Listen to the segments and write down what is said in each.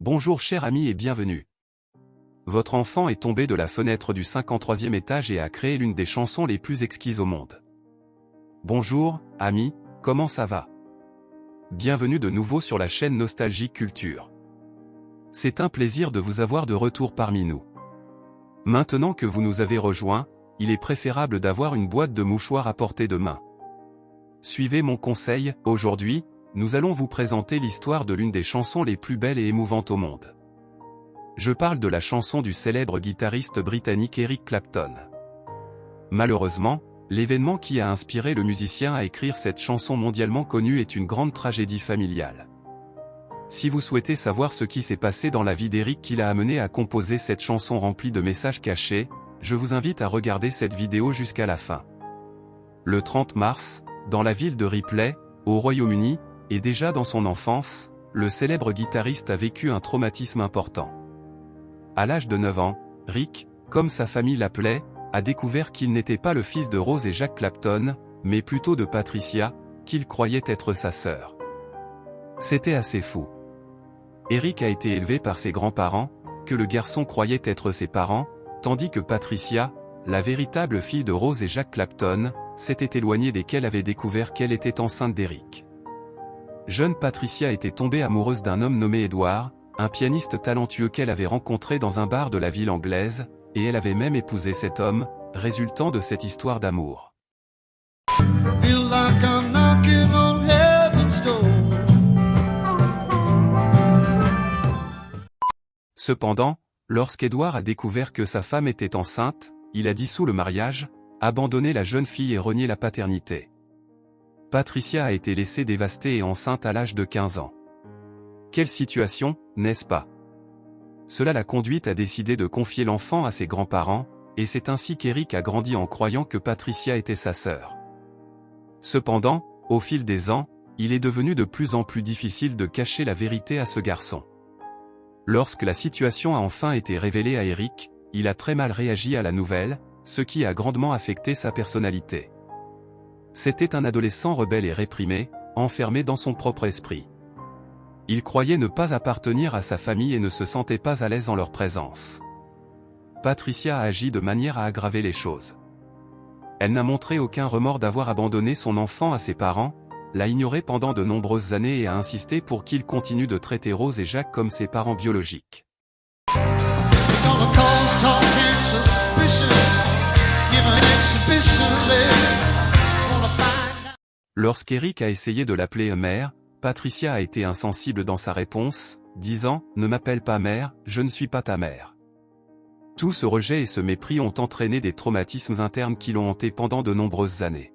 Bonjour cher ami et bienvenue. Votre enfant est tombé de la fenêtre du 53e étage et a créé l'une des chansons les plus exquises au monde. Bonjour, ami, comment ça va? Bienvenue de nouveau sur la chaîne Nostalgique Culture. C'est un plaisir de vous avoir de retour parmi nous. Maintenant que vous nous avez rejoints, il est préférable d'avoir une boîte de mouchoirs à portée de main. Suivez mon conseil, aujourd'hui, nous allons vous présenter l'histoire de l'une des chansons les plus belles et émouvantes au monde. Je parle de la chanson du célèbre guitariste britannique Eric Clapton. Malheureusement, l'événement qui a inspiré le musicien à écrire cette chanson mondialement connue est une grande tragédie familiale. Si vous souhaitez savoir ce qui s'est passé dans la vie d'Eric qui l'a amené à composer cette chanson remplie de messages cachés, je vous invite à regarder cette vidéo jusqu'à la fin. Le 30 mars, dans la ville de Ripley, au Royaume-Uni, et déjà dans son enfance, le célèbre guitariste a vécu un traumatisme important. À l'âge de 9 ans, Rick, comme sa famille l'appelait, a découvert qu'il n'était pas le fils de Rose et Jack Clapton, mais plutôt de Patricia, qu'il croyait être sa sœur. C'était assez fou. Eric a été élevé par ses grands-parents, que le garçon croyait être ses parents, tandis que Patricia, la véritable fille de Rose et Jack Clapton, s'était éloignée desquels avait découvert qu'elle était enceinte d'Eric. Jeune Patricia était tombée amoureuse d'un homme nommé Edward, un pianiste talentueux qu'elle avait rencontré dans un bar de la ville anglaise, et elle avait même épousé cet homme, résultant de cette histoire d'amour. Cependant, lorsqu'Edward a découvert que sa femme était enceinte, il a dissous le mariage, abandonné la jeune fille et renié la paternité. Patricia a été laissée dévastée et enceinte à l'âge de 15 ans. Quelle situation, n'est-ce pas? Cela l'a conduite à décider de confier l'enfant à ses grands-parents, et c'est ainsi qu'Eric a grandi en croyant que Patricia était sa sœur. Cependant, au fil des ans, il est devenu de plus en plus difficile de cacher la vérité à ce garçon. Lorsque la situation a enfin été révélée à Eric, il a très mal réagi à la nouvelle, ce qui a grandement affecté sa personnalité. C'était un adolescent rebelle et réprimé, enfermé dans son propre esprit. Il croyait ne pas appartenir à sa famille et ne se sentait pas à l'aise en leur présence. Patricia a agi de manière à aggraver les choses. Elle n'a montré aucun remords d'avoir abandonné son enfant à ses parents, l'a ignoré pendant de nombreuses années et a insisté pour qu'il continue de traiter Rose et Jack comme ses parents biologiques. Lorsqu'Eric a essayé de l'appeler mère, Patricia a été insensible dans sa réponse, disant « Ne m'appelle pas mère, je ne suis pas ta mère ». Tout ce rejet et ce mépris ont entraîné des traumatismes internes qui l'ont hanté pendant de nombreuses années.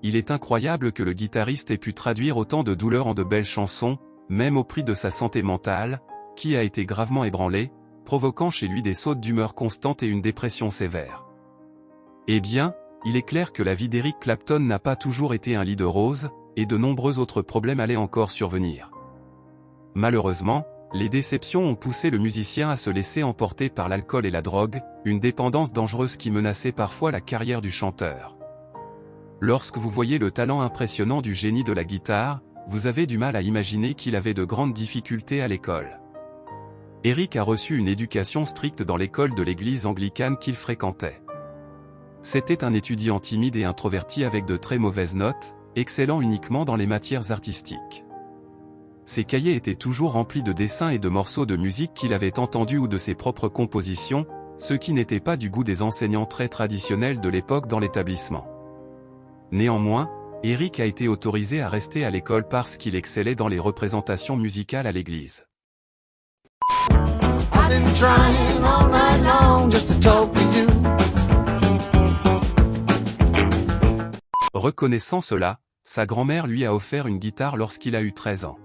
Il est incroyable que le guitariste ait pu traduire autant de douleurs en de belles chansons, même au prix de sa santé mentale, qui a été gravement ébranlée, provoquant chez lui des sautes d'humeur constantes et une dépression sévère. Eh bien, il est clair que la vie d'Eric Clapton n'a pas toujours été un lit de roses, et de nombreux autres problèmes allaient encore survenir. Malheureusement, les déceptions ont poussé le musicien à se laisser emporter par l'alcool et la drogue, une dépendance dangereuse qui menaçait parfois la carrière du chanteur. Lorsque vous voyez le talent impressionnant du génie de la guitare, vous avez du mal à imaginer qu'il avait de grandes difficultés à l'école. Eric a reçu une éducation stricte dans l'école de l'église anglicane qu'il fréquentait. C'était un étudiant timide et introverti avec de très mauvaises notes, excellant uniquement dans les matières artistiques. Ses cahiers étaient toujours remplis de dessins et de morceaux de musique qu'il avait entendus ou de ses propres compositions, ce qui n'était pas du goût des enseignants très traditionnels de l'époque dans l'établissement. Néanmoins, Eric a été autorisé à rester à l'école parce qu'il excellait dans les représentations musicales à l'église. Reconnaissant cela, sa grand-mère lui a offert une guitare lorsqu'il a eu 13 ans.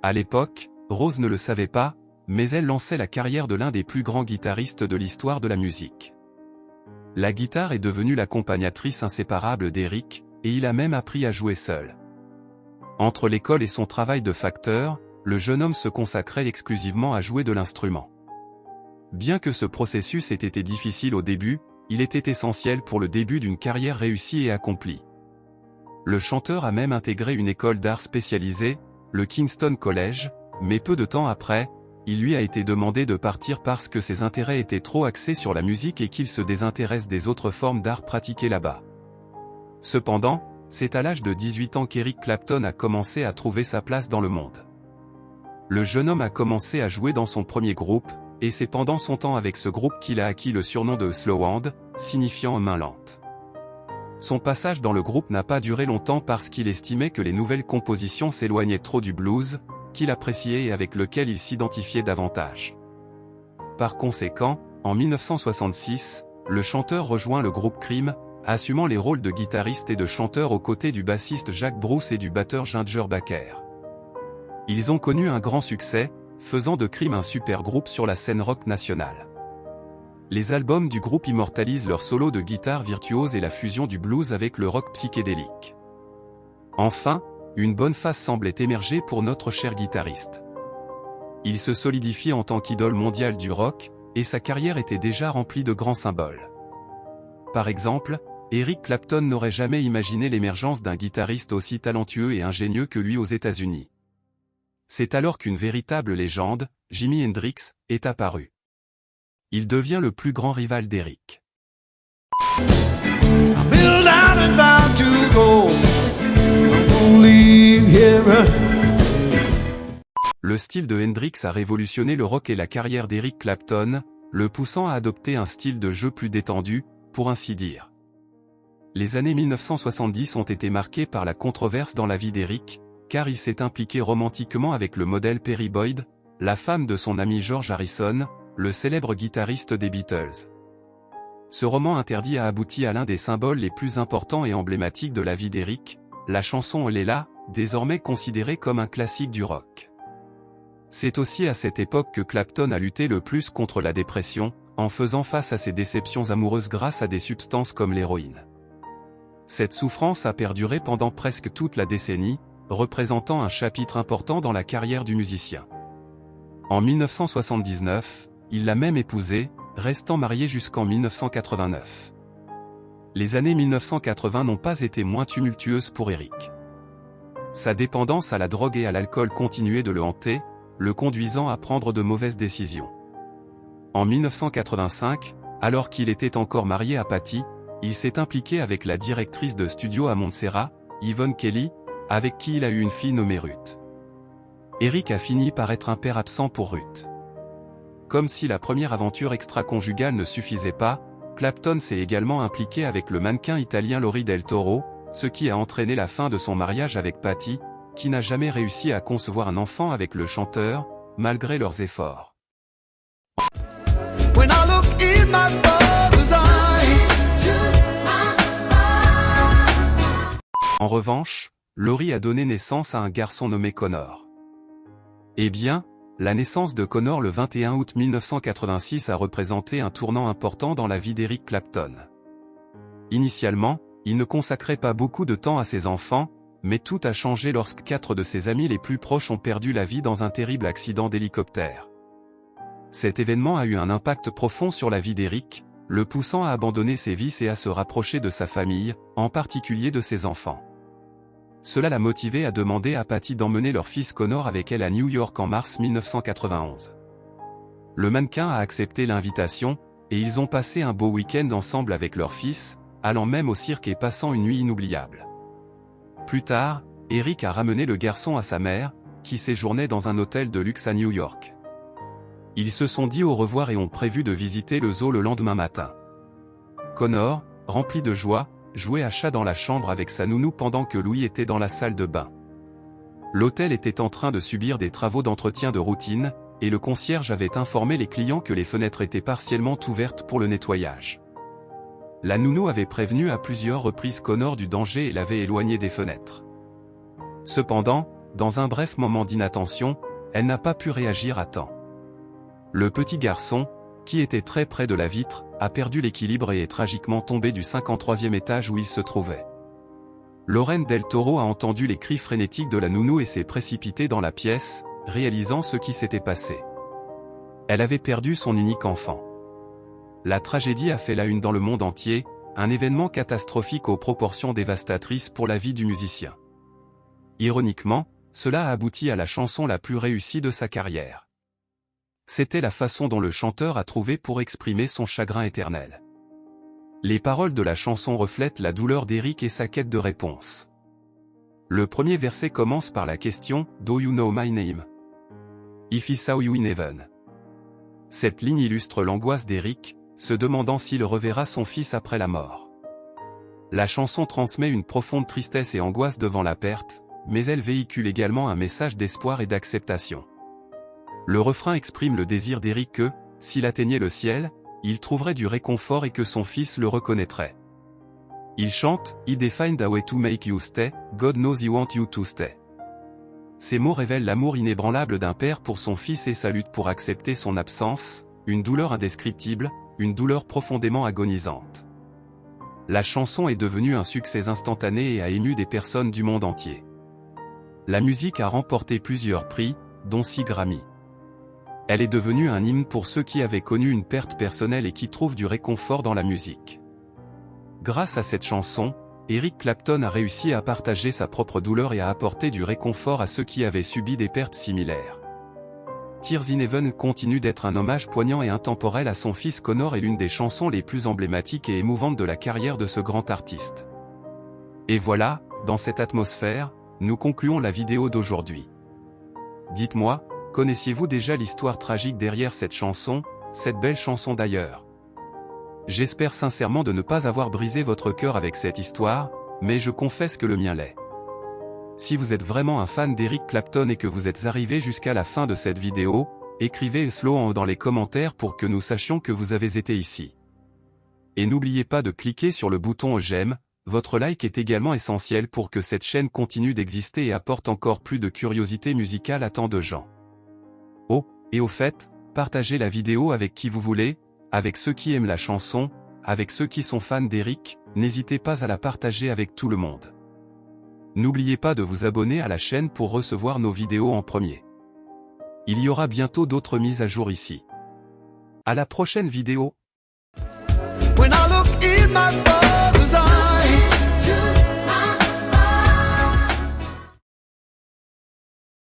À l'époque, Rose ne le savait pas, mais elle lançait la carrière de l'un des plus grands guitaristes de l'histoire de la musique. La guitare est devenue l'accompagnatrice inséparable d'Eric, et il a même appris à jouer seul. Entre l'école et son travail de facteur, le jeune homme se consacrait exclusivement à jouer de l'instrument. Bien que ce processus ait été difficile au début, il était essentiel pour le début d'une carrière réussie et accomplie. Le chanteur a même intégré une école d'art spécialisée, le Kingston College, mais peu de temps après, il lui a été demandé de partir parce que ses intérêts étaient trop axés sur la musique et qu'il se désintéresse des autres formes d'art pratiquées là-bas. Cependant, c'est à l'âge de 18 ans qu'Eric Clapton a commencé à trouver sa place dans le monde. Le jeune homme a commencé à jouer dans son premier groupe, et c'est pendant son temps avec ce groupe qu'il a acquis le surnom de Slow Hand, signifiant main lente. Son passage dans le groupe n'a pas duré longtemps parce qu'il estimait que les nouvelles compositions s'éloignaient trop du blues, qu'il appréciait et avec lequel il s'identifiait davantage. Par conséquent, en 1966, le chanteur rejoint le groupe Cream, assumant les rôles de guitariste et de chanteur aux côtés du bassiste Jack Bruce et du batteur Ginger Baker. Ils ont connu un grand succès, faisant de Cream un super groupe sur la scène rock nationale. Les albums du groupe immortalisent leur solo de guitare virtuose et la fusion du blues avec le rock psychédélique. Enfin, une bonne phase semblait émerger pour notre cher guitariste. Il se solidifie en tant qu'idole mondiale du rock, et sa carrière était déjà remplie de grands symboles. Par exemple, Eric Clapton n'aurait jamais imaginé l'émergence d'un guitariste aussi talentueux et ingénieux que lui aux États-Unis. C'est alors qu'une véritable légende, Jimi Hendrix, est apparue. Il devient le plus grand rival d'Eric. Le style de Hendrix a révolutionné le rock et la carrière d'Eric Clapton, le poussant à adopter un style de jeu plus détendu, pour ainsi dire. Les années 1970 ont été marquées par la controverse dans la vie d'Eric, car il s'est impliqué romantiquement avec le modèle Perry Boyd, la femme de son ami George Harrison, le célèbre guitariste des Beatles. Ce roman interdit a abouti à l'un des symboles les plus importants et emblématiques de la vie d'Eric, la chanson Leila, désormais considérée comme un classique du rock. C'est aussi à cette époque que Clapton a lutté le plus contre la dépression, en faisant face à ses déceptions amoureuses grâce à des substances comme l'héroïne. Cette souffrance a perduré pendant presque toute la décennie, représentant un chapitre important dans la carrière du musicien. En 1979, il l'a même épousée, restant marié jusqu'en 1989. Les années 1980 n'ont pas été moins tumultueuses pour Eric. Sa dépendance à la drogue et à l'alcool continuait de le hanter, le conduisant à prendre de mauvaises décisions. En 1985, alors qu'il était encore marié à Patty, il s'est impliqué avec la directrice de studio à Montserrat, Yvonne Kelly, avec qui il a eu une fille nommée Ruth. Eric a fini par être un père absent pour Ruth. Comme si la première aventure extra-conjugale ne suffisait pas, Clapton s'est également impliqué avec le mannequin italien Lori Del Toro, ce qui a entraîné la fin de son mariage avec Patty, qui n'a jamais réussi à concevoir un enfant avec le chanteur, malgré leurs efforts. En revanche, Lori a donné naissance à un garçon nommé Connor. Eh bien, la naissance de Connor le 21 août 1986 a représenté un tournant important dans la vie d'Eric Clapton. Initialement, il ne consacrait pas beaucoup de temps à ses enfants, mais tout a changé lorsque 4 de ses amis les plus proches ont perdu la vie dans un terrible accident d'hélicoptère. Cet événement a eu un impact profond sur la vie d'Eric, le poussant à abandonner ses vices et à se rapprocher de sa famille, en particulier de ses enfants. Cela l'a motivé à demander à Patty d'emmener leur fils Connor avec elle à New York en mars 1991. Le mannequin a accepté l'invitation, et ils ont passé un beau week-end ensemble avec leur fils, allant même au cirque et passant une nuit inoubliable. Plus tard, Eric a ramené le garçon à sa mère, qui séjournait dans un hôtel de luxe à New York. Ils se sont dit au revoir et ont prévu de visiter le zoo le lendemain matin. Connor, rempli de joie, jouait à chat dans la chambre avec sa nounou pendant que Louis était dans la salle de bain. L'hôtel était en train de subir des travaux d'entretien de routine, et le concierge avait informé les clients que les fenêtres étaient partiellement ouvertes pour le nettoyage. La nounou avait prévenu à plusieurs reprises Connor du danger et l'avait éloigné des fenêtres. Cependant, dans un bref moment d'inattention, elle n'a pas pu réagir à temps. Le petit garçon, qui était très près de la vitre, a perdu l'équilibre et est tragiquement tombé du 53e étage où il se trouvait. Lorraine Del Toro a entendu les cris frénétiques de la nounou et s'est précipitée dans la pièce, réalisant ce qui s'était passé. Elle avait perdu son unique enfant. La tragédie a fait la une dans le monde entier, un événement catastrophique aux proportions dévastatrices pour la vie du musicien. Ironiquement, cela a abouti à la chanson la plus réussie de sa carrière. C'était la façon dont le chanteur a trouvé pour exprimer son chagrin éternel. Les paroles de la chanson reflètent la douleur d'Eric et sa quête de réponse. Le premier verset commence par la question « Do you know my name? If I saw you in heaven ». Cette ligne illustre l'angoisse d'Eric, se demandant s'il reverra son fils après la mort. La chanson transmet une profonde tristesse et angoisse devant la perte, mais elle véhicule également un message d'espoir et d'acceptation. Le refrain exprime le désir d'Eric que, s'il atteignait le ciel, il trouverait du réconfort et que son fils le reconnaîtrait. Il chante « He defined a way to make you stay, God knows he want you to stay ». Ces mots révèlent l'amour inébranlable d'un père pour son fils et sa lutte pour accepter son absence, une douleur indescriptible, une douleur profondément agonisante. La chanson est devenue un succès instantané et a ému des personnes du monde entier. La musique a remporté plusieurs prix, dont 6 Grammy. Elle est devenue un hymne pour ceux qui avaient connu une perte personnelle et qui trouvent du réconfort dans la musique. Grâce à cette chanson, Eric Clapton a réussi à partager sa propre douleur et à apporter du réconfort à ceux qui avaient subi des pertes similaires. Tears in Heaven continue d'être un hommage poignant et intemporel à son fils Connor et l'une des chansons les plus emblématiques et émouvantes de la carrière de ce grand artiste. Et voilà, dans cette atmosphère, nous concluons la vidéo d'aujourd'hui. Dites-moi, connaissiez-vous déjà l'histoire tragique derrière cette chanson, cette belle chanson d'ailleurs? J'espère sincèrement de ne pas avoir brisé votre cœur avec cette histoire, mais je confesse que le mien l'est. Si vous êtes vraiment un fan d'Eric Clapton et que vous êtes arrivé jusqu'à la fin de cette vidéo, écrivez slow en haut dans les commentaires pour que nous sachions que vous avez été ici. Et n'oubliez pas de cliquer sur le bouton j'aime, votre like est également essentiel pour que cette chaîne continue d'exister et apporte encore plus de curiosité musicale à tant de gens. Oh, et au fait, partagez la vidéo avec qui vous voulez, avec ceux qui aiment la chanson, avec ceux qui sont fans d'Eric, n'hésitez pas à la partager avec tout le monde. N'oubliez pas de vous abonner à la chaîne pour recevoir nos vidéos en premier. Il y aura bientôt d'autres mises à jour ici. À la prochaine vidéo. When I look in my